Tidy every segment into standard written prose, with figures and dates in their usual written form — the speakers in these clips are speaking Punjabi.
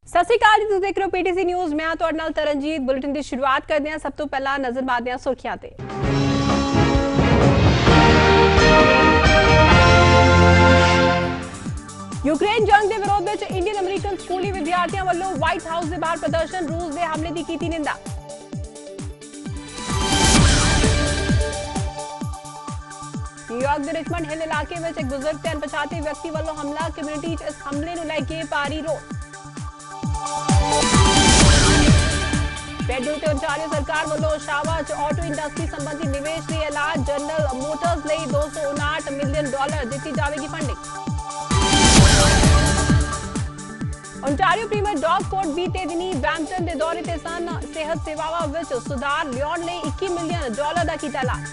ਸਤਿ ਸ਼੍ਰੀ ਅਕਾਲ ਜੀ, ਤੁਸੀਂ ਦੇਖ ਰਹੇ ਹੋ ਪੀਟੀਸੀ ਨਿਊਜ਼। ਮੈਂ ਤੁਹਾਡੇ ਨਾਲ ਤਰਨਜੀਤ। ਬੁਲੇਟਿਨ ਦੀ ਸ਼ੁਰੂਆਤ ਕਰਦੇ ਹਾਂ। ਸਭ ਤੋਂ ਪਹਿਲਾਂ ਨਜ਼ਰ ਮਾਰਦੇ ਹਾਂ ਸੁਰਖੀਆਂ ਤੇ। यूक्रेन जंग के विरोध में इंडियन अमरीकन स्कूली विद्यार्थियों वालों व्हाइट हाउस के बाहर प्रदर्शन, रूस के हमले की निंदा। न्यूयॉर्क के रिचमंड हिल इलाके में एक बुजुर्ग ते अनपछाते व्यक्ति वालों हमला, कम्युनिटी इस हमले को लेके भारी रोष। फेडरल ते ओंटारियो सरकार वालों ओशावा च ऑटो इंडस्ट्री संबंधी निवेश के ऐलान, जनरल मोटर्स लिए $259 मिलियन दी जाएगी funding. Ontario premier Doug Ford बीते दिनी ब्रैम्पटन के दौरे ते सन, सेहत सेवावां विच सुधार लियाउण लई $21 मिलियन दा कीता ऐलान।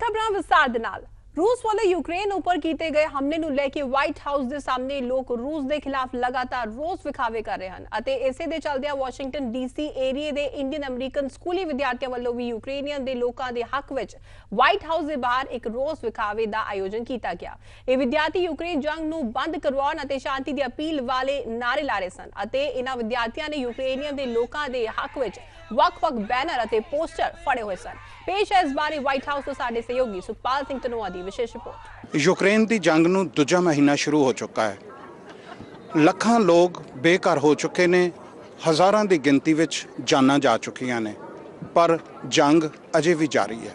खबरां विस्तार दे नाल। रूस वाले यूक्रेन उपर किए गए हमले ਨੂੰ ਲੈ ਕੇ ਵਾਈਟ ਹਾਊਸ ਦੇ ਸਾਹਮਣੇ ਲੋਕ ਰੂਸ ਦੇ ਖਿਲਾਫ ਲਗਾਤਾਰ ਰੋਸ ਵਿਖਾਵੇ ਕਰ ਰਹੇ ਹਨ ਅਤੇ ਇਸੇ ਦੇ ਚੱਲਦਿਆਂ ਵਾਸ਼ਿੰਗਟਨ ਡੀਸੀ ਏਰੀਏ ਦੇ ਇੰਡੀਅਨ ਅਮਰੀਕਨ ਸਕੂਲੀ ਵਿਦਿਆਰਥੀਆਂ ਵੱਲੋਂ ਵੀ ਯੂਕਰੇਨੀਅਨ ਦੇ ਲੋਕਾਂ ਦੇ ਹੱਕ ਵਿੱਚ ਵਾਈਟ ਹਾਊਸ ਦੇ ਬਾਹਰ ਇੱਕ ਰੋਸ ਵਿਖਾਵੇ ਦਾ ਆਯੋਜਨ ਕੀਤਾ ਗਿਆ। ਇਹ ਵਿਦਿਆਰਥੀ ਯੂਕਰੇਨ ਜੰਗ ਨੂੰ ਬੰਦ ਕਰਵਾਉਣ ਅਤੇ ਸ਼ਾਂਤੀ ਦੀ ਅਪੀਲ ਵਾਲੇ ਨਾਰੇ ਲਾ ਰਹੇ ਸਨ ਅਤੇ ਇਹਨਾਂ ਵਿਦਿਆਰਥੀਆਂ ਨੇ ਯੂਕਰੇਨੀਅਨ ਦੇ ਲੋਕਾਂ ਦੇ ਹੱਕ ਵਿੱਚ ਵੱਖ-ਵੱਖ बैनर ਅਤੇ पोस्टर फड़े हुए सन। पेश है इस बारे व्हाइट हाउस ਤੋਂ ਸਾਡੇ सहयोगी ਸੁਖਪਾਲ ਸਿੰਘ ਧਨੋਆ ਦੀ ਵਿਸ਼ੇਸ਼ ਰਿਪੋर्ट। यूक्रेन की जंग नूं दूजा महीना शुरू हो चुका है। ਲੱਖਾਂ लोग बेघर हो चुके ने, हज़ारां की गिनती विच जानां जा चुकियां ने, पर जंग अजे भी जारी है।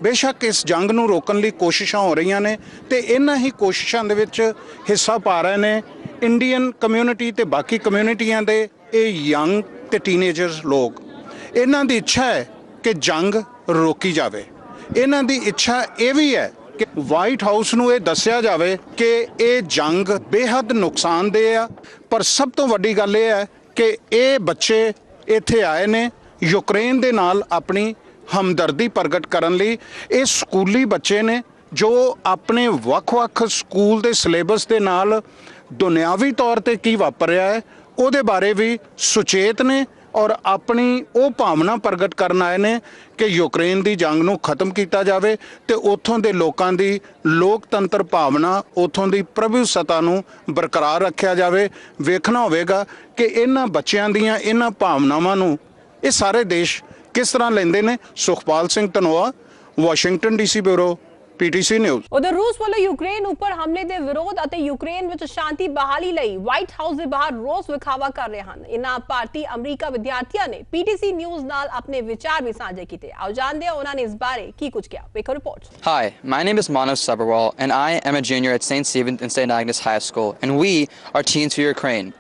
बेशक इस जंग नूं रोकण लई कोशिशां हो रही ने ते इन्हां ही कोशिशां दे विच हिस्सा पा रहे ने इंडियन कम्यूनिटी ते बाकी कम्यूनिटियां दे ये यंग ते टीनेजर्स लोग। इन्हां दी इच्छा है कि जंग रोकी जाए। इन्हां दी इच्छा ये भी है कि वाइट हाउस नूं ये दस्सिया जाए कि ये जंग बेहद नुकसानदेह है, पर सब तो वड्डी गल ये है कि ये बच्चे इत्थे आए ने यूक्रेन दे नाल अपनी हमदर्दी प्रगट करन लई। ये स्कूली बच्चे ने जो अपने वख-वख स्कूल दे सिलेबस दे नाल दुनियावी तौर ते की वापर रहा है उहदे बारे भी सुचेत ने और अपनी वो भावना प्रगट करन आए ने कि यूक्रेन की जंग नूं खत्म किया जाए तो उत्थों के लोगों की लोकतंत्र भावना, उत्थों की प्रभुसत्ता नूं बरकरार रखा जाए। वेखना होवेगा कि इन्हां बच्चों दीयां इन्हां भावनावां नूं ये सारे देश किस तरह लेंदे ने। Sukhpal Singh Dhanoa, Washington DC bureau, PTC news. उधर रूस वालों यूक्रेन उपर हमले के विरोध ਅਤੇ यूक्रेन ਵਿੱਚ शांति बहाली ਲਈ ਵਾਈਟ ਹਾਊਸ ਦੇ ਬਾਹਰ ਰੋਸ ਵਿਖਾਵਾ ਕਰ ਰਹੇ ਹਨ। ਇਨ੍ਹਾਂ ਭਾਰਤੀ ਅਮਰੀਕਾ ਵਿਦਿਆਰਥੀਆਂ ਨੇ ਪੀਟੀਸੀ ਨਿਊਜ਼ ਨਾਲ ਆਪਣੇ ਵਿਚਾਰ ਵੀ ਸਾਂਝੇ ਕੀਤੇ। ਆਓ ਜਾਣਦੇ ਹਾਂ ਉਹਨਾਂ ਨੇ ਇਸ ਬਾਰੇ ਕੀ ਕੁਝ ਕਿਹਾ। ਵੇਖੋ report. Hi, my name is Manav Sabharwal and I am a junior at St. Stephen's and St. Agnes High School, and we are Teens for Ukraine.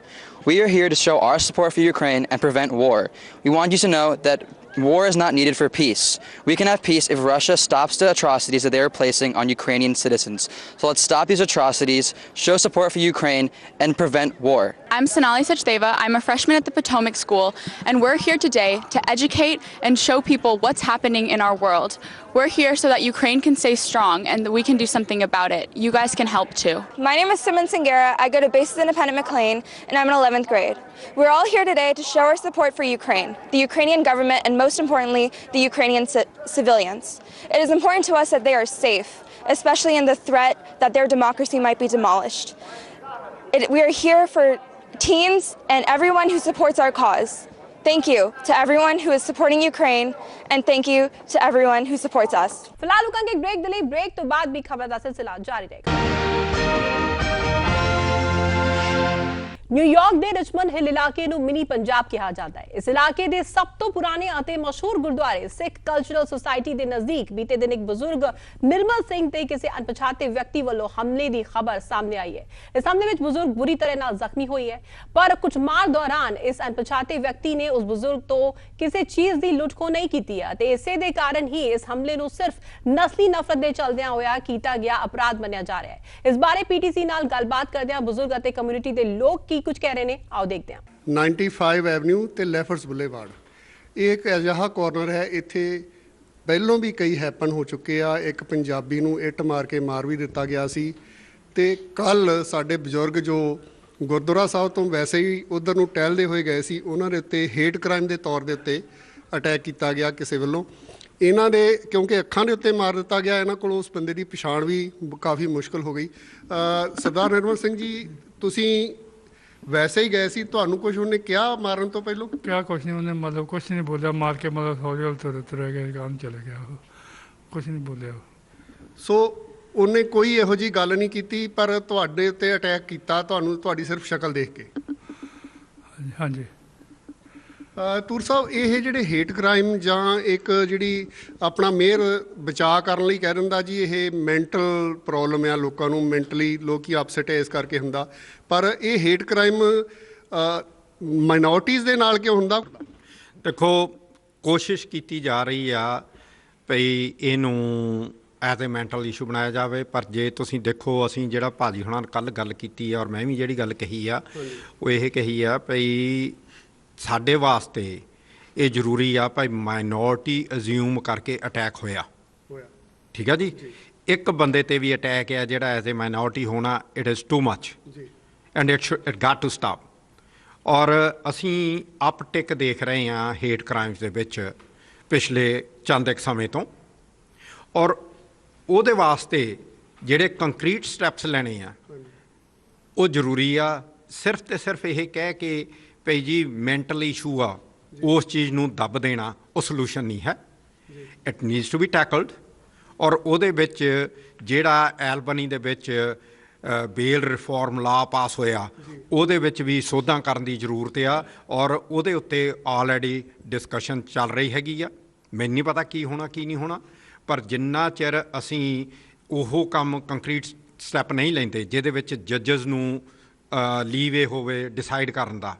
We are here to show our support for Ukraine and prevent war. We want you to know that war is not needed for peace. We can have peace if Russia stops the atrocities that they are placing on Ukrainian citizens. So let's stop these atrocities, show support for Ukraine, and prevent war. I'm Sonali Sachdeva. I'm a freshman at the Potomac School, and we're here today to educate and show people what's happening in our world. We're here so that Ukraine can stay strong and that we can do something about it. You guys can help too. My name is Simon Singera. I go to Basis Independent McLean, and I'm in 11th grade. We're all here today to show our support for Ukraine, the Ukrainian government, and most importantly, the Ukrainian civilians. It is important to us that they are safe, especially in the threat that their democracy might be demolished. We are here for teens and everyone who supports our cause. Thank you to everyone who is supporting Ukraine, and thank you to everyone who supports us. फिलहाल रुकांगे एक ब्रेक दिले। ब्रेक तो बाद भी खबर का सिलसिला जारी रहेगा। न्यूयॉर्क ਦੇ ਰਿਚਮੰਡ ਹਿਲ ਇਲਾਕੇ ਨੂੰ ਮਿਨੀ ਪੰਜਾਬ ਕਿਹਾ ਜਾਂਦਾ ਹੈ। ਇਸ ਇਲਾਕੇ ਦੇ ਸਭ ਤੋਂ ਪੁਰਾਣੇ ਅਤੇ ਮਸ਼ਹੂਰ ਗੁਰਦੁਆਰੇ ਸਿੱਖ ਕਲਚਰਲ ਸੁਸਾਇਟੀ ਦੇ ਨਜ਼ਦੀਕ ਬੀਤੇ ਦਿਨ ਇੱਕ ਬਜ਼ੁਰਗ ਨਿਰਮਲ ਸਿੰਘ ਤੇ ਕਿਸੇ ਅਣਪਛਾਤੇ ਵਿਅਕਤੀ ਵੱਲੋਂ ਹਮਲੇ ਦੀ ਖਬਰ ਸਾਹਮਣੇ ਆਈ ਹੈ। ਇਸ ਹਮਲੇ ਵਿੱਚ ਬਜ਼ੁਰਗ ਬੁਰੀ ਤਰ੍ਹਾਂ ਨਾਲ ਜ਼ਖਮੀ ਹੋਈ ਹੈ, ਪਰ ਕੁੱਟਮਾਰ ਦੌਰਾਨ ਇਸ ਅਣਪਛਾਤੇ ਵਿਅਕਤੀ ਨੇ ਉਸ ਬਜ਼ੁਰਗ ਤੋਂ ਕਿਸੇ ਚੀਜ਼ ਦੀ ਲੁੱਟ ਖੋਹ ਨਹੀਂ ਕੀਤੀ ਹੈ ਤੇ ਇਸੇ ਦੇ ਕਾਰਨ ਹੀ ਇਸ ਹਮਲੇ ਨੂੰ ਸਿਰਫ ਨਸਲੀ ਨਫ਼ਰਤ ਦੇ ਚੱਲਦਿਆਂ ਹੋਇਆ ਕੀਤਾ ਗਿਆ ਅਪਰਾਧ ਮੰਨਿਆ ਜਾ ਰਿਹਾ ਹੈ। ਇਸ ਬਾਰੇ ਪੀਟੀਸੀ ਨਾਲ ਗੱਲਬਾਤ ਕਰਦਿਆਂ ਬਜ਼ੁਰਗ ਅਤੇ ਕਮਿਊਨਿਟੀ ਦੇ ਲੋਕ ਕੀ ਕੁਝ ਕਹਿ ਰਹੇ ਨੇ, ਆਓ ਦੇਖਦੇ ਹਾਂ। 95 ਐਵਨਿਊ ਤੇ ਲੈਫਰਸ ਬੁਲੇਵਾਰਡ ਇਹ ਇੱਕ ਅਜਿਹਾ ਕਾਰਨਰ ਹੈ, ਇੱਥੇ ਪਹਿਲੋਂ ਵੀ ਕਈ ਹੈਪਨ ਹੋ ਚੁੱਕੇ ਆ। ਇੱਕ ਪੰਜਾਬੀ ਨੂੰ ਇੱਟ ਮਾਰ ਕੇ ਮਾਰ ਵੀ ਦਿੱਤਾ ਗਿਆ ਸੀ ਤੇ ਕੱਲ ਸਾਡੇ ਬਜ਼ੁਰਗ ਜੋ ਗੁਰਦੁਆਰਾ ਸਾਹਿਬ ਤੋਂ ਵੈਸੇ ਹੀ ਉਧਰ ਨੂੰ ਟਹਿਲਦੇ ਹੋਏ ਗਏ ਸੀ, ਉਹਨਾਂ ਦੇ ਉੱਤੇ ਹੇਟ ਕ੍ਰਾਈਮ ਦੇ ਤੌਰ ਦੇ ਉੱਤੇ ਅਟੈਕ ਕੀਤਾ ਗਿਆ ਕਿਸੇ ਵੱਲੋਂ। ਇਹਨਾਂ ਦੇ ਕਿਉਂਕਿ ਅੱਖਾਂ ਦੇ ਉੱਤੇ ਮਾਰ ਦਿੱਤਾ ਗਿਆ, ਇਹਨਾਂ ਕੋਲ ਉਸ ਬੰਦੇ ਦੀ ਪਛਾਣ ਵੀ ਕਾਫੀ ਮੁਸ਼ਕਲ ਹੋ ਗਈ। ਸਰਦਾਰ ਨਿਰਮਲ ਸਿੰਘ ਜੀ, ਤੁਸੀਂ ਵੈਸੇ ਹੀ ਗਏ ਸੀ, ਤੁਹਾਨੂੰ ਕੁਝ ਉਹਨੇ ਕਿਹਾ ਮਾਰਨ ਤੋਂ ਪਹਿਲਾਂ? क्या कुछ नहीं, उन्हें मतलब कुछ नहीं बोला, मार के मतलब हौली हौली तुर गया, काम चले गया, वो कुछ नहीं बोले वो। ਸੋ ਉਹਨੇ ਕੋਈ ਇਹੋ ਜਿਹੀ ਗੱਲ ਨਹੀਂ ਕੀਤੀ, ਪਰ ਤੁਹਾਡੇ ਉੱਤੇ ਅਟੈਕ ਕੀਤਾ ਤੁਹਾਨੂੰ ਤੁਹਾਡੀ ਸਿਰਫ ਸ਼ਕਲ ਦੇਖ ਕੇ। हाँ जी। ਤੂਰ ਸਾਹਿਬ, ਇਹ ਜਿਹੜੇ ਹੇਟ ਕ੍ਰਾਈਮ ਜਾਂ ਇੱਕ ਜਿਹੜੀ ਆਪਣਾ ਮੇਅਰ ਬਚਾਅ ਕਰਨ ਲਈ ਕਹਿ ਦਿੰਦਾ ਜੀ ਇਹ ਮੈਂਟਲ ਪ੍ਰੋਬਲਮ ਆ, ਲੋਕਾਂ ਨੂੰ ਮੈਂਟਲੀ ਲੋਕੀ ਅਪਸੈਟ ਇਸ ਕਰਕੇ ਹੁੰਦਾ, ਪਰ ਇਹ ਹੇਟ ਕ੍ਰਾਈਮ ਮਾਈਨੋਰਟੀਜ਼ ਦੇ ਨਾਲ ਕਿਉਂ ਹੁੰਦਾ? ਦੇਖੋ, ਕੋਸ਼ਿਸ਼ ਕੀਤੀ ਜਾ ਰਹੀ ਆ ਭਈ ਇਹਨੂੰ ਐਜ਼ ਏ ਮੈਂਟਲ ਇਸ਼ੂ ਬਣਾਇਆ ਜਾਵੇ, ਪਰ ਜੇ ਤੁਸੀਂ ਦੇਖੋ ਅਸੀਂ ਜਿਹੜਾ ਭਾਜੀ ਹੁਣਾਂ ਕੱਲ੍ਹ ਗੱਲ ਕੀਤੀ ਆ ਔਰ ਮੈਂ ਵੀ ਜਿਹੜੀ ਗੱਲ ਕਹੀ ਆ ਉਹ ਇਹ ਕਹੀ ਆ ਭਈ ਸਾਡੇ ਵਾਸਤੇ ਇਹ ਜ਼ਰੂਰੀ ਆ ਭਾਈ ਮਾਈਨੋਰਟੀ ਅਜ਼ਿਊਮ ਕਰਕੇ ਅਟੈਕ ਹੋਇਆ, ਠੀਕ ਆ ਜੀ। ਇੱਕ ਬੰਦੇ ਤੇ ਵੀ ਅਟੈਕ ਆ ਜਿਹੜਾ ਐਜ਼ ਏ ਮਾਈਨੋਰਟੀ ਹੋਣਾ, it is too much and it got to stop. ਔਰ ਅਸੀਂ ਅਪਟਿਕ ਦੇਖ ਰਹੇ ਹਾਂ ਹੇਟ ਕ੍ਰਾਈਮਸ ਦੇ ਵਿੱਚ ਪਿਛਲੇ ਚੰਦ ਇੱਕ ਸਮੇਂ ਤੋਂ, ਔਰ ਉਹਦੇ ਵਾਸਤੇ ਜਿਹੜੇ ਕੰਕਰੀਟ ਸਟੈਪਸ ਲੈਣੇ ਆ ਉਹ ਜ਼ਰੂਰੀ ਆ। ਸਿਰਫ ਤੇ ਸਿਰਫ ਇਹ ਕਹਿ ਕੇ ਭਈ ਜੀ ਮੈਂਟਲ ਇਸ਼ੂ ਆ ਉਸ ਚੀਜ਼ ਨੂੰ ਦੱਬ ਦੇਣਾ ਉਹ ਸੋਲੂਸ਼ਨ ਨਹੀਂ ਹੈ। It needs to be tackled. ਔਰ ਉਹਦੇ ਵਿੱਚ ਜਿਹੜਾ ਐਲਬਨੀ ਦੇ ਵਿੱਚ ਬੇਲ ਰਿਫਾਰਮ ਲਾ ਪਾਸ ਹੋਇਆ ਉਹਦੇ ਵਿੱਚ ਵੀ ਸੋਧਾਂ ਕਰਨ ਦੀ ਜ਼ਰੂਰਤ ਆ, ਔਰ ਉਹਦੇ ਉੱਤੇ ਆਲਰੇਡੀ ਡਿਸਕਸ਼ਨ ਚੱਲ ਰਹੀ ਹੈਗੀ ਆ। ਮੈਨੂੰ ਨਹੀਂ ਪਤਾ ਕੀ ਹੋਣਾ ਕੀ ਨਹੀਂ ਹੋਣਾ, ਪਰ ਜਿੰਨਾ ਚਿਰ ਅਸੀਂ ਉਹ ਕੰਮ ਕੰਕਰੀਟ ਸਟੈਪ ਨਹੀਂ ਲੈਂਦੇ ਜਿਹਦੇ ਵਿੱਚ ਜੱਜਸ ਨੂੰ ਲੀਵੇ ਹੋਵੇ ਡਿਸਾਈਡ ਕਰਨ ਦਾ,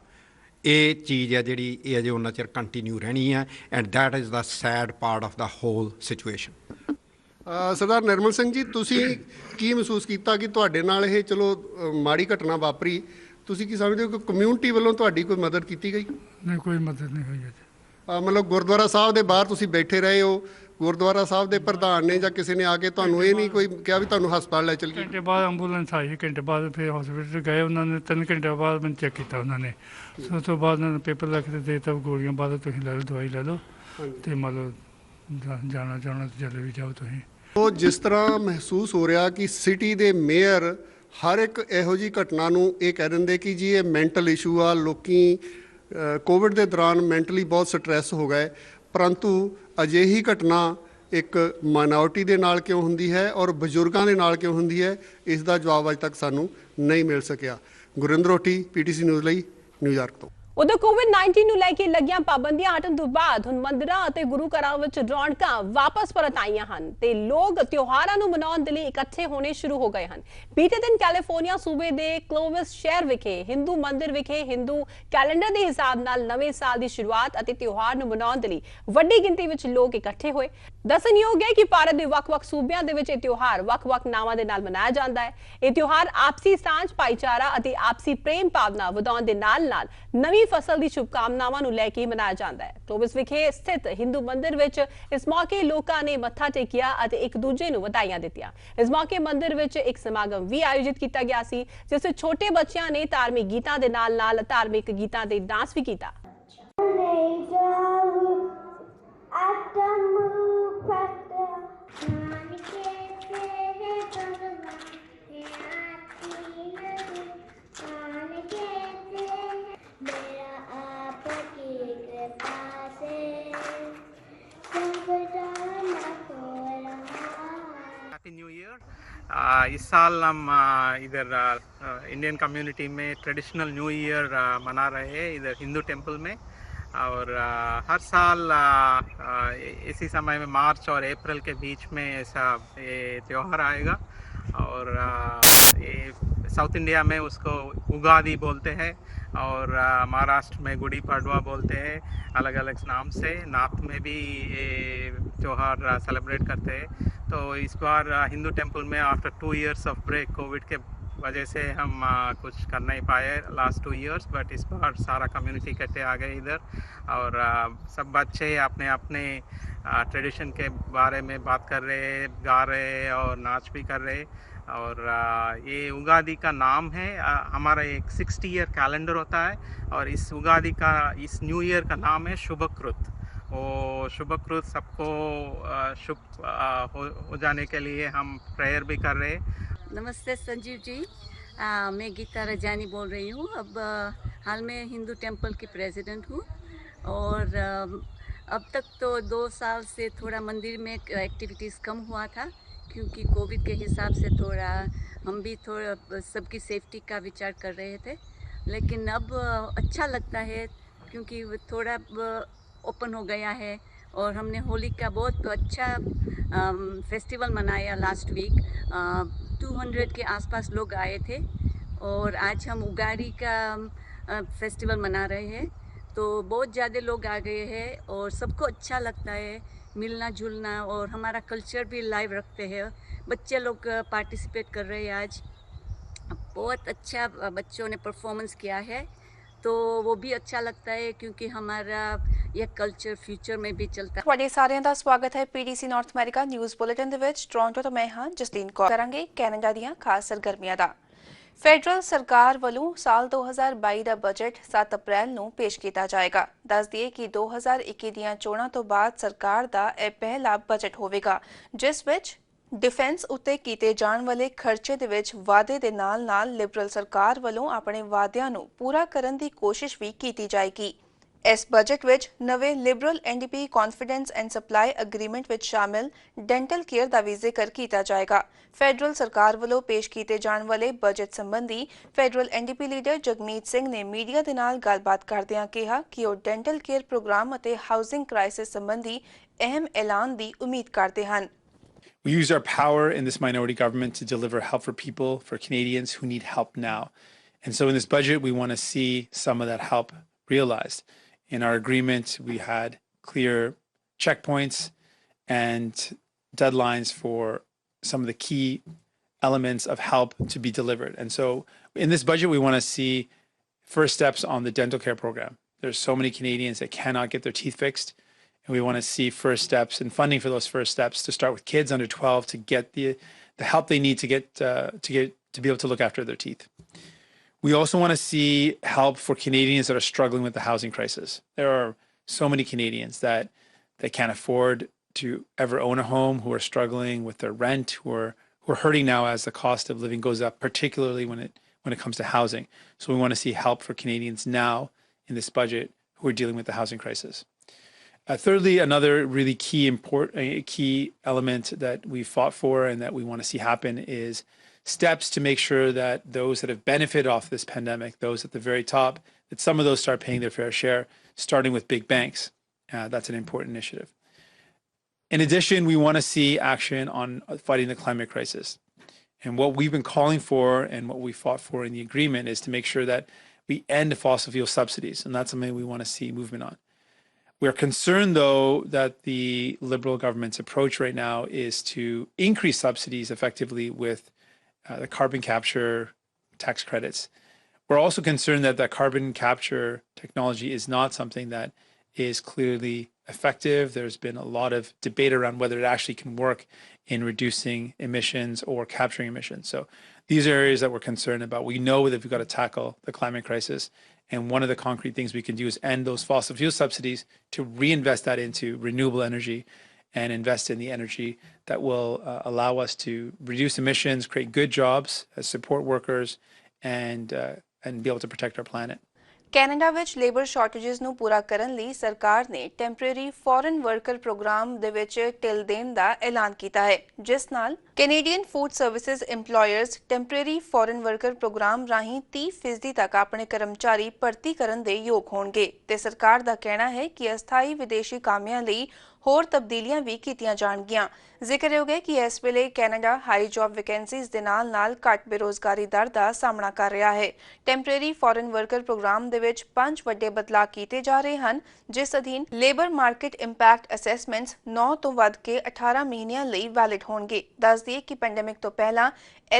ਇਹ ਚੀਜ਼ ਹੈ ਜਿਹੜੀ ਇਹ ਅਜੇ ਉਹਨਾਂ ਚਿਰ ਕੰਟੀਨਿਊ ਰਹਿਣੀ ਹੈ। And that is the sad part of the whole situation. Sardar Nirmal Singh ji, ਤੁਸੀਂ ਕੀ ਮਹਿਸੂਸ ਕੀਤਾ ਕਿ ਤੁਹਾਡੇ ਨਾਲ ਇਹ ਚਲੋ ਮਾੜੀ ਘਟਨਾ ਵਾਪਰੀ, ਤੁਸੀਂ ਕੀ ਸਮਝਦੇ ਹੋ ਕਿ ਕਮਿਊਨਿਟੀ ਵੱਲੋਂ ਤੁਹਾਡੀ ਕੋਈ ਮਦਦ ਕੀਤੀ ਗਈ? नहीं, कोई मदद नहीं हुई है। ਮਤਲਬ ਗੁਰਦੁਆਰਾ ਸਾਹਿਬ ਦੇ ਬਾਹਰ ਤੁਸੀਂ ਬੈਠੇ ਰਹੇ ਹੋ, ਗੁਰਦੁਆਰਾ ਸਾਹਿਬ ਦੇ ਪ੍ਰਧਾਨ ਨੇ ਜਾਂ ਕਿਸੇ ਨੇ ਆ ਕੇ ਤੁਹਾਨੂੰ ਇਹ ਨਹੀਂ ਕੋਈ ਕਿਹਾ ਵੀ ਤੁਹਾਨੂੰ ਹਸਪਤਾਲ ਲੈ ਚੱਲ ਗਏ? घंटे बाद एंबूलेंस आई, घंटे बाद फिर हॉस्पिटल गए, उन्होंने 3 घंटे बाद मैंने चेक किया उन्होंने, उस तो बाद उन्होंने पेपर लिख के देता गोलियां बाद तुम ले लो, दवाई ले लो, तो मतलब जाना चाहना तो चले भी जाओ तुम। ਉਹ ਜਿਸ ਤਰ੍ਹਾਂ ਮਹਿਸੂਸ ਹੋ ਰਿਹਾ ਕਿ ਸਿਟੀ ਦੇ ਮੇਅਰ ਹਰ ਇੱਕ ਇਹੋ ਜਿਹੀ ਘਟਨਾ ਨੂੰ ਇਹ ਕਹਿ ਦਿੰਦੇ ਕਿ ਜੀ ਇਹ ਮੈਂਟਲ ਇਸ਼ੂ ਆ, ਲੋਕੀ ਕੋਵਿਡ ਦੇ ਦੌਰਾਨ ਮੈਂਟਲੀ ਬਹੁਤ ਸਟ੍ਰੈਸ ਹੋ ਗਏ, ਪਰੰਤੂ ਅਜਿਹੀ ਘਟਨਾ ਇੱਕ ਮਾਈਨੋਰਟੀ ਦੇ ਨਾਲ ਕਿਉਂ ਹੁੰਦੀ ਹੈ ਔਰ ਬਜ਼ੁਰਗਾਂ ਦੇ ਨਾਲ ਕਿਉਂ ਹੁੰਦੀ ਹੈ, ਇਸ ਦਾ ਜਵਾਬ ਅੱਜ ਤੱਕ ਸਾਨੂੰ ਨਹੀਂ ਮਿਲ ਸਕਿਆ। ਗੁਰਿੰਦਰ ਰੋਟੀ, PTC ਨਿਊਜ਼ ਲਈ, ਨਿਊਯਾਰਕ ਤੋਂ। ਉਧਰ ਕੋਵਿਡ-19 ਨੂੰ ਲੈ ਕੇ ਲੱਗੀਆਂ ਪਾਬੰਦੀਆਂ ਹਟਣ ਤੋਂ ਬਾਅਦ ਹੁਣ ਮੰਦਿਰਾਂ ਅਤੇ ਗੁਰੂ ਘਰਾਂ ਵਿੱਚ ਰੌਣਕਾਂ ਵਾਪਸ ਪਰਤ ਆਈਆਂ ਹਨ ਤੇ ਲੋਕ ਤਿਉਹਾਰਾਂ ਨੂੰ ਮਨਾਉਣ ਦੇ ਲਈ ਇਕੱਠੇ ਹੋਣੇ ਸ਼ੁਰੂ ਹੋ ਗਏ ਹਨ। ਬੀਤੇ ਦਿਨ ਕੈਲੀਫੋਰਨੀਆ ਸੂਬੇ ਦੇ ਕਲੋਵਿਸ ਸ਼ਹਿਰ ਵਿਖੇ ਹਿੰਦੂ ਮੰਦਿਰ ਵਿਖੇ ਹਿੰਦੂ ਕੈਲੰਡਰ ਦੇ ਹਿਸਾਬ ਨਾਲ ਨਵੇਂ ਸਾਲ ਦੀ ਸ਼ੁਰੂਆਤ ਅਤੇ ਤਿਉਹਾਰ ਨੂੰ ਮਨਾਉਣ ਦੇ ਲਈ ਵੱਡੀ ਗਿਣਤੀ ਵਿੱਚ ਲੋਕ ਇਕੱਠੇ ਹੋਏ। ਦੱਸਣਯੋਗ ਹੈ ਕਿ ਭਾਰਤ ਦੇ ਵੱਖ-ਵੱਖ ਸੂਬਿਆਂ ਦੇ ਵਿੱਚ ਇਹ ਤਿਉਹਾਰ ਵੱਖ-ਵੱਖ ਨਾਵਾਂ ਦੇ ਨਾਲ ਮਨਾਇਆ ਜਾਂਦਾ ਹੈ। ਇਹ ਤਿਉਹਾਰ ਆਪਸੀ ਸਾਂਝ, ਭਾਈਚਾਰਾ ਅਤੇ ਆਪਸੀ ਪ੍ਰੇਮ ਭਾਵਨਾ ਵਧਾਉਣ ਦੇ ਨਾਲ-ਨਾਲ ਨਵੀਂ ਫਸਲ ਦੀ ਸ਼ੁਭਕਾਮਨਾਵਾਂ ਨੂੰ ਲੈ ਕੇ ਮਨਾਇਆ ਜਾਂਦਾ ਹੈ। ਕਲੋਵਿਸ ਵਿਖੇ ਸਥਿਤ ਹਿੰਦੂ ਮੰਦਿਰ ਵਿੱਚ ਇਸ ਮੌਕੇ ਲੋਕਾਂ ਨੇ ਮੱਥਾ ਟੇਕਿਆ ਅਤੇ ਇੱਕ ਦੂਜੇ ਨੂੰ ਵਧਾਈਆਂ ਦਿੱਤੀਆਂ। ਇਸ ਮੌਕੇ ਮੰਦਿਰ ਵਿੱਚ ਇੱਕ ਸਮਾਗਮ ਵੀ ਆਯੋਜਿਤ ਕੀਤਾ ਗਿਆ ਸੀ ਜਿਸ ਵਿੱਚ ਛੋਟੇ ਬੱਚਿਆਂ ਨੇ ਧਾਰਮਿਕ ਗੀਤਾਂ ਦੇ ਨਾਲ-ਨਾਲ ਧਾਰਮਿਕ ਗੀਤਾਂ ਤੇ ਡਾਂਸ ਵੀ ਕੀਤਾ। Happy new year. इस साल हम इधर इंडियन कम्युनिटी में ट्रेडिशनल न्यू ईयर मना रहे हैं इधर हिंदू टेंपल में, और हर साल इसी समय में मार्च और अप्रैल के बीच में ऐसा ये त्यौहार आएगा। और ये साउथ इंडिया में उसको उगादी बोलते हैं और महाराष्ट्र में गुड़ी पड़वा बोलते हैं, अलग अलग नाम से। नॉर्थ में भी ये त्यौहार सेलिब्रेट करते हैं। तो इस बार हिंदू टेंपल में after 2 years of break Covid के वजह से हम कुछ कर नहीं पाए लास्ट 2 years, बट इस बार सारा कम्युनिटी इकट्ठे आ गए इधर, और सब बच्चे अपने अपने ट्रेडिशन के बारे में बात कर रहे, गा रहे और नाच भी कर रहे। और ये उगादी का नाम है, हमारा एक 60 year कैलेंडर होता है, और इस उगादी का, इस न्यू ईयर का नाम है शुभकृत। वो शुभकृत सबको शुभ हो जाने के लिए हम प्रेयर भी कर रहे हैं। नमस्ते संजीव जी, मैं गीता रजानी बोल रही हूँ। अब हाल में हिंदू टेम्पल की प्रेसिडेंट हूँ और अब तक तो 2 साल से थोड़ा मंदिर में एक्टिविटीज़ कम हुआ था क्योंकि कोविड के हिसाब से थोड़ा हम भी थोड़ा सबकी सेफ्टी का विचार कर रहे थे, लेकिन अब अच्छा लगता है क्योंकि थोड़ा ओपन हो गया है और हमने होली का बहुत अच्छा फेस्टिवल मनाया लास्ट वीक। 200 के आसपास लोग आए थे और आज हम उगाड़ी का फेस्टिवल मना रहे हैं, तो बहुत ज़्यादा लोग आ गए हैं और सबको अच्छा लगता है मिलना जुलना और हमारा कल्चर भी लाइव रखते हैं। बच्चे लोग पार्टिसिपेट कर रहे हैं आज, बहुत अच्छा बच्चों ने परफॉर्मेंस किया है, तो वो भी अच्छा लगता है क्योंकि हमारा यह कल्चर फ्यूचर में भी चलता है। ਤੁਹਾਡੇ ਸਾਰਿਆਂ ਦਾ ਸਵਾਗਤ ਹੈ PDC north America news bulletin ਦੇ ਵਿੱਚ। ਟੋਰਾਂਟੋ ਤੋਂ ਮੈਂ ਹਾਂ ਜਸਲੀਨ ਕੌਰ। ਕਰਾਂਗੇ ਕੈਨੇਡਾ ਦੀਆਂ ਖਾਸ ਸਰਗਰਮੀਆਂ ਦਾ। ਫੈਡਰਲ ਸਰਕਾਰ ਵੱਲੋਂ ਸਾਲ 2022 ਦਾ ਬਜਟ 7 ਅਪ੍ਰੈਲ ਨੂੰ ਪੇਸ਼ ਕੀਤਾ ਜਾਏਗਾ। ਦੱਸ ਦਈਏ ਕਿ 2021 ਦੀਆਂ ਚੋਣਾਂ ਤੋਂ ਬਾਅਦ ਸਰਕਾਰ ਦਾ ਇਹ ਪਹਿਲਾ ਬਜਟ ਹੋਵੇਗਾ ਜਿਸ ਵਿੱਚ डिफेंस उत्ते कीते जाण वाले खर्चे दे विच वादे दे नाल लिबरल सरकार वालों अपने वादियां नूं पूरा करन दी कोशिश भी कीती जाएगी। इस बजट विच नवे liberal NDP confidence and supply agreement विच शामिल डेंटल केयर दा भी जिक्र कीता जाएगा। फैडरल सरकार वालों पेश कीते जाण वाले बजट संबंधी federal NDP leader Jagmeet Singh ने मीडिया दे नाल गलबात करदियां कहा कि वो डेंटल केयर प्रोग्राम अते हाउसिंग क्राइसिस संबंधी अहम ऐलान दी उम्मीद करते हैं। We use our power in this minority government to deliver help for people, for Canadians who need help now. And so in this budget, we want to see some of that help realized. In our agreement, we had clear checkpoints and deadlines for some of the key elements of help to be delivered. And so in this budget, we want to see first steps on the dental care program. There's so many Canadians that cannot get their teeth fixed. And we want to see first steps and funding for those first steps to start with kids under 12 to get the help they need to be able to look after their teeth. We also want to see help for Canadians that are struggling with the housing crisis. There are so many Canadians that they can't afford to ever own a home, who are struggling with their rent, who are hurting now as the cost of living goes up, particularly when it comes to housing. So we want to see help for Canadians now in this budget who are dealing with the housing crisis. Thirdly, another really key element that we fought for and that we want to see happen is steps to make sure that those that have benefited off this pandemic, those at the very top, that some of those start paying their fair share, starting with big banks. That's an important initiative. In addition, we want to see action on fighting the climate crisis. And what we've been calling for and what we fought for in the agreement is to make sure that we end fossil fuel subsidies. And that's something we want to see movement on. We're concerned, though, that the Liberal government's approach right now is to increase subsidies effectively with the carbon capture tax credits. We're also concerned that that carbon capture technology is not something that is clearly effective. There's been a lot of debate around whether it actually can work in reducing emissions or capturing emissions. So these are areas that we're concerned about. We know that we've got to tackle the climate crisis. And one of the concrete things we can do is end those fossil fuel subsidies to reinvest that into renewable energy and invest in the energy that will allow us to reduce emissions, create good jobs, support workers, and be able to protect our planet. Canada ਵਿੱਚ ਲੇਬਰ ਸ਼ਾਰਟੇजेस ਨੂੰ ਪੂਰਾ ਕਰਨ ਲਈ ਸਰਕਾਰ ਨੇ ਟੈਂਪਰੇਰੀ ਫੋਰਨ ਵਰਕਰ ਪ੍ਰੋਗਰਾਮ ਦੇ ਵਿੱਚ ਢਿੱਲ ਦੇਣ ਦਾ ਐਲਾਨ ਕੀਤਾ ਹੈ, ਜਿਸ ਨਾਲ Canadian food services EMPLOYERS temporary foreign worker program ਰਾਹੀਂ 30% ਤੱਕ ਆਪਣੇ ਕਰਮਚਾਰੀ ਭਰਤੀ ਕਰਨ ਦੇ ਯੋਗ ਹੋਣਗੇ ਤੇ ਸਰਕਾਰ ਦਾ ਕਹਿਣਾ ਹੈ ਕਿ ਅਸਥਾਈ ਵਿਦੇਸ਼ੀ ਕਾਮਿਆਂ ਲਈ ਹੋਰ ਤਬਦੀਲੀਆਂ ਵੀ ਕੀਤੀਆਂ ਜਾਣਗੀਆਂ। ਜ਼ਿਕਰਯੋਗ ਹੈ ਕਿ ਇਸ ਵੇਲੇ ਕੈਨੇਡਾ ਹਾਈ ਜੌਬ ਵੈਕੈਂਸੀਜ਼ ਦੇ ਨਾਲ ਘੱਟ ਬੇਰੋਜ਼ਗਾਰੀ ਦਰ ਦਾ ਸਾਹਮਣਾ ਕਰ ਰਿਹਾ ਹੈ। ਟੈਂਪਰੇਰੀ ਫੋਰਨ ਵਰਕਰ ਪ੍ਰੋਗਰਾਮ ਦੇ ਵਿੱਚ 5 ਵੱਡੇ ਬਦਲਾਅ ਕੀਤੇ ਜਾ ਰਹੇ ਹਨ, ਜਿਸ ਅਧੀਨ ਲੇਬਰ ਮਾਰਕੀਟ ਇੰਪੈਕਟ ਅਸੈਸਮੈਂਟਸ 9 ਤੋਂ ਵੱਧ ਕੇ 18 ਮਹੀਨਿਆਂ ਲਈ ਵੈਲਿਡ ਹੋਣਗੇ। ਦੱਸ ਦਈਏ ਕਿ ਪੈਂਡੇਮਿਕ ਤੋਂ ਪਹਿਲਾਂ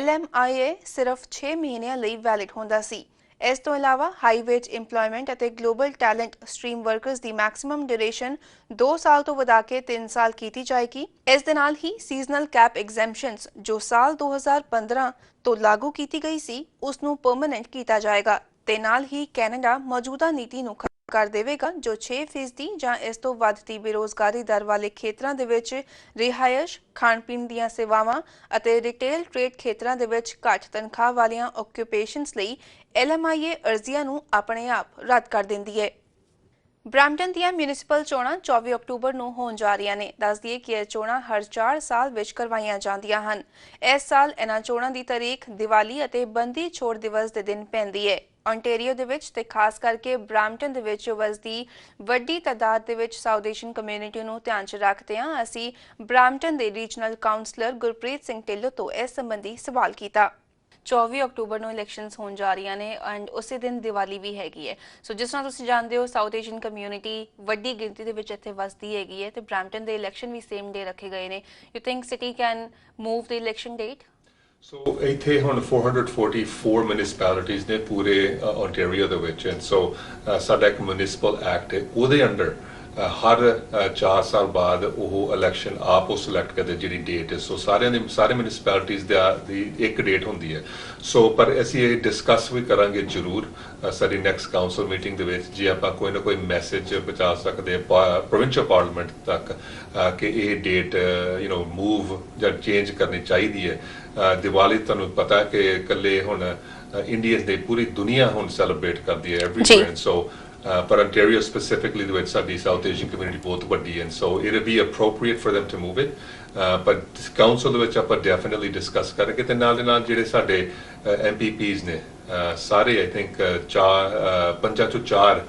LMIA ਸਿਰਫ 6 ਮਹੀਨਿਆਂ ਲਈ ਵੈਲਿਡ ਹੁੰਦਾ ਸੀ। ਇਸ ਤੋਂ ਇਲਾਵਾ ਹਾਈ ਵੇਜ ਇੰਪਲੋਇਮੈਂਟ ਅਤੇ ਗਲੋਬਲ ਟੈਲੈਂਟ ਸਟ੍ਰੀਮ ਵਰਕਰਸ ਦੀ ਮੈਕਸਿਮਮ ਡਿਊਰੇਸ਼ਨ 2 ਸਾਲ ਤੋਂ ਵਧਾ ਕੇ 3 ਸਾਲ ਕੀਤੀ ਜਾਏਗੀ। ਇਸ ਦੇ ਨਾਲ ਹੀ ਸੀਜ਼ਨਲ ਕੈਪ ਐਗਜ਼ੈਂਪਸ਼ਨਸ ਜੋ ਸਾਲ 2015 ਤੋਂ ਲਾਗੂ ਕੀਤੀ ਗਈ ਸੀ ਉਸ ਨੂੰ ਪਰਮਨੈਂਟ ਕੀਤਾ ਜਾਏਗਾ ਤੇ ਨਾਲ ਹੀ ਕੈਨੇਡਾ ਮੌਜੂਦਾ ਨੀਤੀ ਨੂੰ ਕਰ ਦੇਵੇਗਾ ਜੋ 6% ਜਾਂ ਇਸ ਤੋਂ ਵੱਧ ਦੀ ਬੇਰੋਜ਼ਗਾਰੀ ਦਰ ਵਾਲੇ ਖੇਤਰਾਂ ਦੇ ਵਿੱਚ ਰਿਹਾਇਸ਼, ਖਾਣ ਪੀਣ ਦੀਆਂ ਸੇਵਾਵਾਂ ਅਤੇ ਰਿਟੇਲ ਟ੍ਰੇਡ ਖੇਤਰਾਂ ਦੇ ਵਿੱਚ ਘੱਟ ਤਨਖਾਹ ਵਾਲੀਆਂ ਆਕਿਊਪੇਸ਼ਨਸ ਲਈ LMIA ਅਰਜ਼ੀਆਂ ਨੂੰ ਆਪਣੇ ਆਪ ਰੱਦ ਕਰ ਦਿੰਦੀ ਹੈ। ਬ੍ਰੈਂਪਟਨ ਦੀਆਂ ਮਿਊਨਿਸਪਲ ਚੋਣਾਂ 24 ਅਕਤੂਬਰ ਨੂੰ ਹੋਣ ਜਾ ਰਹੀਆਂ ਨੇ। ਦੱਸ ਦਈਏ ਕਿ ਇਹ ਚੋਣਾਂ ਹਰ 4 ਸਾਲ ਵਿੱਚ ਕਰਵਾਈਆਂ ਜਾਂਦੀਆਂ ਹਨ। ਇਸ ਸਾਲ ਇਹਨਾਂ ਚੋਣਾਂ ਦੀ ਤਾਰੀਖ ਦੀਵਾਲੀ ਅਤੇ ਬੰਦੀ ਛੋੜ ਦਿਵਸ ਦੇ ਦਿਨ ਪੈਂਦੀ ਹੈ। ontario ਦੇ ਵਿੱਚ ਤੇ ਖਾਸ ਕਰਕੇ ਬ੍ਰੈਂਪਟਨ ਦੇ ਵਿੱਚ ਵਸਦੀ ਵੱਡੀ ਤਾਦਾਦ ਦੇ ਵਿੱਚ ਸਾਊਥ ਏਸ਼ੀਅਨ ਕਮਿਊਨਿਟੀ ਨੂੰ ਧਿਆਨ 'ਚ ਰੱਖਦੇ ਹਾਂ ਅਸੀਂ ਬ੍ਰੈਂਪਟਨ ਦੇ ਰੀਜਨਲ ਕਾਉਂਸਲਰ ਗੁਰਪ੍ਰੀਤ ਸਿੰਘ ਢਿੱਲੋਂ ਤੋਂ ਇਸ ਸੰਬੰਧੀ ਸਵਾਲ ਕੀਤਾ। 24 ਅਕਤੂਬਰ ਨੂੰ ਇਲੈਕਸ਼ਨਸ ਹੋਣ ਜਾ ਰਹੀਆਂ ਨੇ ਐਂਡ ਉਸੇ ਦਿਨ ਦੀਵਾਲੀ ਵੀ ਹੈਗੀ ਹੈ। ਸੋ ਜਿਸ ਤਰ੍ਹਾਂ ਤੁਸੀਂ ਜਾਣਦੇ ਹੋ ਸਾਊਥ ਏਸ਼ੀਅਨ ਕਮਿਊਨਿਟੀ ਵੱਡੀ ਗਿਣਤੀ ਦੇ ਵਿੱਚ ਇੱਥੇ ਵਸਦੀ ਹੈਗੀ ਹੈ ਤੇ ਬ੍ਰੈਂਪਟਨ ਦੇ ਇਲੈਕਸ਼ਨ ਵੀ ਸੇਮ ਡੇ ਰੱਖੇ ਗਏ ਨੇ। You think city can move the election date? So ਇੱਥੇ ਹੁਣ 444 ਮਿਊਨਿਸਪੈਲਿਟੀਜ਼ ਨੇ ਪੂਰੇ ਓਨਟਾਰੀਓ ਦੇ ਵਿੱਚ ਐਂਡ ਸੋ ਸਾਡਾ ਇੱਕ ਮਿਊਨਿਸਪਲ ਐਕਟ ਹੈ ਉਹਦੇ ਅੰਡਰ ਹਰ 4 ਸਾਲ ਬਾਅਦ ਉਹ ਇਲੈਕਸ਼ਨ ਆਪ ਉਹ ਸਿਲੈਕਟ ਕਰਦੇ ਜਿਹੜੀ ਡੇਟ ਹੈ। ਸੋ ਸਾਰੇ ਮਿਊਨਿਸਪੈਲਿਟੀਜ਼ ਦੀ ਇੱਕ ਡੇਟ ਹੁੰਦੀ ਹੈ। ਸੋ ਪਰ ਅਸੀਂ ਇਹ ਡਿਸਕਸ ਵੀ ਕਰਾਂਗੇ ਜ਼ਰੂਰ ਸਾਡੀ ਨੈਕਸਟ ਕਾਉਂਸਲ ਮੀਟਿੰਗ ਦੇ ਵਿੱਚ ਜੇ ਆਪਾਂ ਕੋਈ ਨਾ ਕੋਈ ਮੈਸੇਜ ਪਹੁੰਚਾ ਸਕਦੇ ਪ੍ਰੋਵਿੰਸ਼ੀਅਲ ਪਾਰਲੀਮੈਂਟ ਤੱਕ ਕਿ ਇਹ ਡੇਟ ਮੂਵ ਜਾਂ ਚੇਂਜ ਕਰਨੀ ਚਾਹੀਦੀ ਹੈ। ਦੀਵਾਲੀ ਤੁਹਾਨੂੰ ਪਤਾ ਕਿ ਇਕੱਲੇ ਹੁਣ ਇੰਡੀਅਨਸ ਦੇ ਪੂਰੀ ਦੁਨੀਆ ਹੁਣ ਸੈਲੀਬ੍ਰੇਟ ਕਰਦੀ ਹੈ everywhere. So but Ontario specifically the ਵਿੱਚ ਸਾਡੀ ਸਾਊਥ ਏਸ਼ੀਅਨ ਕਮਿਊਨਿਟੀ ਬਹੁਤ ਵੱਡੀ ਹੈ so it would be appropriate for them to move it but council ਦੇ ਵਿੱਚ ਆਪਾਂ definitely discuss ਕਰਾਂਗੇ ਤੇ ਨਾਲ ਦੇ ਨਾਲ ਜਿਹੜੇ ਸਾਡੇ MPPs ਨੇ ਸਾਰੇ I think 5 ਤੋਂ 4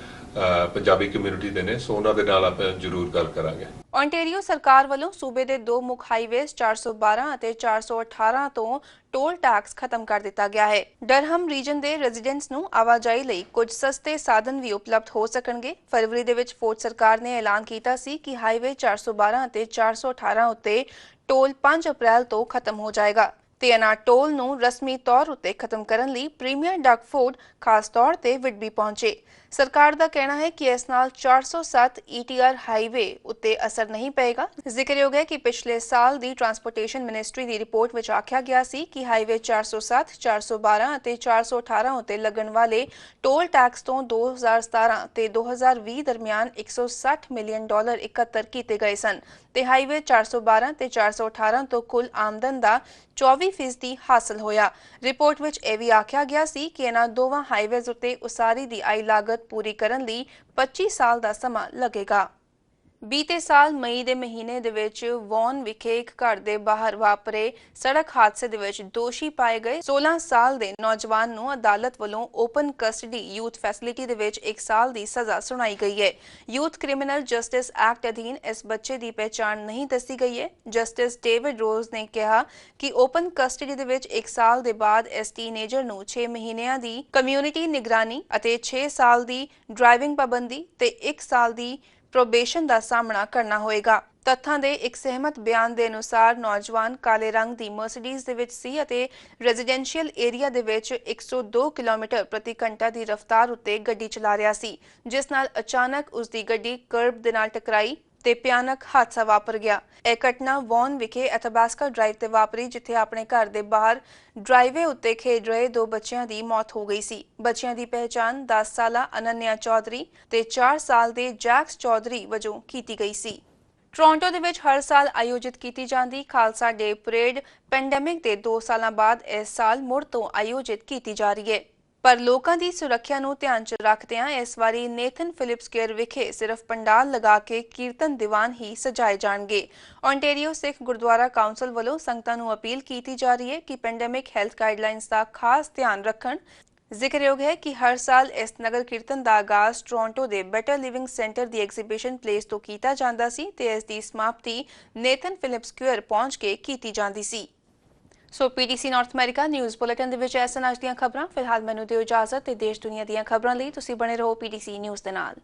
ਪੰਜਾਬੀ ਕਮਿਊਨਿਟੀ ਦੇ ਨੇ ਸੋ ਉਹਨਾਂ ਦੇ ਨਾਲ ਆਪਾਂ ਜ਼ਰੂਰ ਗੱਲ ਕਰਾਂਗੇ। ontario ਸਰਕਾਰ ਵੱਲੋਂ ਸੂਬੇ ਦੇ 2 ਮੁੱਖ ਹਾਈਵੇਜ਼ 412 ਅਤੇ 418 ਤੋਂ ਟੋਲ ਟੈਕਸ ਖਤਮ ਕਰ ਦਿੱਤਾ ਗਿਆ ਹੈ। ਡਰਹਮ ਰੀਜਨ ਦੇ ਰੈਜ਼ੀਡੈਂਟਸ ਨੂੰ ਆਵਾਜਾਈ ਲਈ ਕੁਝ ਸਸਤੇ ਸਾਧਨ ਵੀ ਉਪਲਬਧ ਹੋ ਸਕਣਗੇ। ਫਰਵਰੀ ਦੇ ਵਿੱਚ ਫੋਰਡ ਸਰਕਾਰ ਨੇ ਐਲਾਨ ਕੀਤਾ ਸੀ ਕਿ ਹਾਈਵੇ 412 ਅਤੇ 418 ਉੱਤੇ ਟੋਲ 5 ਅਪ੍ਰੈਲ ਤੋਂ ਖਤਮ ਹੋ ਜਾਏਗਾ ਤੇ ਇਹਨਾਂ ਟੋਲ ਨੂੰ ਰਸਮੀ ਤੌਰ ਉੱਤੇ ਖਤਮ ਕਰਨ ਲਈ ਪ੍ਰੀਮੀਅਰ ਡਗ ਫੋਰਡ ਖਾਸ ਤੌਰ ਤੇ ਵਿਡਬੀ ਪਹੁੰਚੇ। ਸਰਕਾਰ ਦਾ ਕਹਿਣਾ ਹੈ ਕਿ ਇਸ ਨਾਲ 407 ETR ਹਾਈਵੇ ਉੱਤੇ ਅਸਰ ਨਹੀਂ ਪਏਗਾ। ਜ਼ਿਕਰਯੋਗ ਹੈ ਕਿ ਪਿਛਲੇ ਸਾਲ ਦੀ ਟਰਾਂਸਪੋਰਟੇਸ਼ਨ ਮਿਨਿਸਟਰੀ ਦੀ ਰਿਪੋਰਟ ਵਿੱਚ ਆਖਿਆ ਗਿਆ ਸੀ ਕਿ ਹਾਈਵੇ 407, 412 ਅਤੇ 418 ਉੱਤੇ ਲੱਗਣ ਵਾਲੇ ਟੋਲ ਟੈਕਸ ਤੋਂ 2017 ਤੇ 2020 ਦਰਮਿਆਨ $160 ਮਿਲੀਅਨ ਇਕੱਤਰ ਕੀਤੇ ਗਏ ਸਨ ਤੇ ਹਾਈਵੇ 412 ਤੇ 418 ਤੋਂ ਕੁੱਲ ਆਮਦਨ ਦਾ 24% ਹਾਸਲ ਹੋਇਆ। ਰਿਪੋਰਟ ਵਿੱਚ ਇਹ ਵੀ ਆਖਿਆ ਗਿਆ ਸੀ ਕਿ ਇਹਨਾਂ ਦੋਵਾਂ ਹਾਈਵੇਜ਼ ਉੱਤੇ ਉਸਾਰੀ ਦੀ ਆਈ ਲਾਗਤ ਪੂਰੀ ਕਰਨ ਲਈ 25 ਸਾਲ ਦਾ ਸਮਾਂ ਲੱਗੇਗਾ। ਬੀਤੇ ਸਾਲ ਮਈ ਦੇ ਮਹੀਨੇ ਦੇ ਵਿੱਚ ਵੌਨ ਵਿਖੇ ਇੱਕ ਘਰ ਦੇ ਬਾਹਰ ਵਾਪਰੇ ਸੜਕ ਹਾਦਸੇ ਦੇ ਵਿੱਚ ਦੋਸ਼ੀ ਪਾਏ ਗਏ 16 ਸਾਲ ਦੇ ਨੌਜਵਾਨ ਨੂੰ ਅਦਾਲਤ ਵੱਲੋਂ ਓਪਨ ਕਸਟਡੀ ਯੂਥ ਫੈਸਿਲਿਟੀ ਦੇ ਵਿੱਚ 1 ਸਾਲ ਦੀ ਸਜ਼ਾ ਸੁਣਾਈ ਗਈ ਹੈ। ਯੂਥ ਕ੍ਰਿਮੀਨਲ ਜਸਟਿਸ ਐਕਟ ਅਧੀਨ ਇਸ ਬੱਚੇ ਦੀ ਪਹਿਚਾਣ ਨਹੀਂ ਦੱਸੀ ਗਈ ਹੈ। ਜਸਟਿਸ ਡੇਵਿਡ ਰੋਜ਼ ਨੇ ਕਿਹਾ ਕਿ ਓਪਨ ਕਸਟਡੀ ਦੇ ਵਿੱਚ 1 ਸਾਲ ਦੇ ਬਾਅਦ ਇਸ ਟੀਨੇਜਰ ਨੂੰ 6 ਮਹੀਨਿਆਂ ਦੀ ਕਮਿਊਨਿਟੀ ਨਿਗਰਾਨੀ ਅਤੇ 6 ਸਾਲ ਦੀ ਡਰਾਈਵਿੰਗ ਪਾਬੰਦੀ ਤੇ 1 ਸਾਲ ਦੀ ਪ੍ਰੋਬੇਸ਼ਨ ਦਾ ਸਾਹਮਣਾ ਕਰਨਾ ਹੋਏਗਾ। ਤੱਥਾਂ ਦੇ ਇੱਕ ਸਹਿਮਤ ਬਿਆਨ ਦੇ ਅਨੁਸਾਰ ਨੌਜਵਾਨ ਕਾਲੇ ਰੰਗ ਦੀ ਮਰਸੀਡੀਜ਼ ਦੇ ਵਿੱਚ ਸੀ ਅਤੇ ਰੈਜ਼ੀਡੈਂਸ਼ੀਅਲ ਏਰੀਆ ਦੇ ਵਿੱਚ 102 ਕਿਲੋਮੀਟਰ ਪ੍ਰਤੀ ਘੰਟਾ ਦੀ ਰਫ਼ਤਾਰ ਉੱਤੇ ਗੱਡੀ ਚਲਾ ਰਿਹਾ ਸੀ ਜਿਸ ਨਾਲ ਅਚਾਨਕ ਉਸ ਦੀ ਗੱਡੀ ਕਰਬ ਦੇ ਨਾਲ ਟਕਰਾਈ ਤੇ ਭਿਆਨਕ ਹਾਦਸਾ ਵਾਪਰ ਗਿਆ। ਇਹ ਘਟਨਾ ਵੌਨ ਵਿਖੇ ਐਥਾਬਾਸਕਾ ਡਰਾਈਵ ਤੇ ਵਾਪਰੀ ਜਿੱਥੇ ਆਪਣੇ ਘਰ ਦੇ ਬਾਹਰ ਡਰਾਈਵੇ ਉੱਤੇ ਖੇਡ ਰਹੇ 2 ਬੱਚਿਆਂ ਦੀ ਮੌਤ ਹੋ ਗਈ ਸੀ। ਬੱਚਿਆਂ ਦੀ ਪਹਿਚਾਣ 10 ਸਾਲਾ ਅਨੰਨਿਆ ਚੌਧਰੀ ਤੇ 4 ਸਾਲ ਦੇ ਜੈਕਸ ਚੌਧਰੀ ਵਜੋਂ ਕੀਤੀ ਗਈ ਸੀ। ਟੋਰਾਂਟੋ ਦੇ ਵਿੱਚ ਹਰ ਸਾਲ ਆਯੋਜਿਤ ਕੀਤੀ ਜਾਂਦੀ ਖਾਲਸਾ ਡੇ ਪਰੇਡ ਪੈਂਡੈਮਿਕ ਦੇ 2 ਸਾਲਾਂ ਬਾਅਦ ਇਸ ਸਾਲ ਮੁੜ ਤੋਂ ਆਯੋਜਿਤ ਕੀਤੀ ਜਾ ਰਹੀ ਹੈ ਪਰ ਲੋਕਾਂ ਦੀ ਸੁਰੱਖਿਆ ਨੂੰ ਧਿਆਨ 'ਚ ਰੱਖਦਿਆਂ ਇਸ ਵਾਰੀ ਨੇਥਨ ਫਿਲਿਪ ਸਕੁਏਅਰ ਵਿਖੇ ਸਿਰਫ ਪੰਡਾਲ ਲਗਾ ਕੇ ਕੀਰਤਨ ਦੀਵਾਨ ਹੀ ਸਜਾਏ ਜਾਣਗੇ। ontario ਸਿੱਖ ਗੁਰਦੁਆਰਾ ਕਾਉਂਸਲ ਵੱਲੋਂ ਸੰਗਤਾਂ ਨੂੰ ਅਪੀਲ ਕੀਤੀ ਜਾ ਰਹੀ ਹੈ ਕਿ ਪੈਂਡੈਮਿਕ ਹੈਲਥ ਗਾਈਡਲਾਈਨਸ ਦਾ ਖਾਸ ਧਿਆਨ ਰੱਖਣ। ਜ਼ਿਕਰਯੋਗ ਹੈ ਕਿ ਹਰ ਸਾਲ ਇਸ ਨਗਰ ਕੀਰਤਨ ਦਾ ਆਗਾਜ਼ ਟੋਰਾਂਟੋ ਦੇ ਬੈਟਰ ਲਿਵਿੰਗ ਸੈਂਟਰ ਦੀ ਐਗਜ਼ੀਬਿਸ਼ਨ ਪਲੇਸ ਤੋਂ ਕੀਤਾ ਜਾਂਦਾ ਸੀ ਤੇ ਇਸ ਦੀ ਸਮਾਪਤੀ ਨੇਥਨ ਫਿਲਿਪ ਸਕੁਏਅਰ ਪਹੁੰਚ ਕੇ ਕੀਤੀ ਜਾਂਦੀ ਸੀ। ਸੋ PTC north America news bulletin ਦੇ ਵਿੱਚ ਐਸਨ ਅੱਜ ਦੀਆਂ ਖਬਰਾਂ। ਫਿਲਹਾਲ ਮੈਨੂੰ ਦਿਓ ਇਜਾਜ਼ਤ ਤੇ ਦੇਸ਼ ਦੁਨੀਆ ਦੀਆਂ ਖਬਰਾਂ ਲਈ ਤੁਸੀਂ ਬਣੇ ਰਹੋ PTC ਨਿਊਜ਼ ਦੇ ਨਾਲ।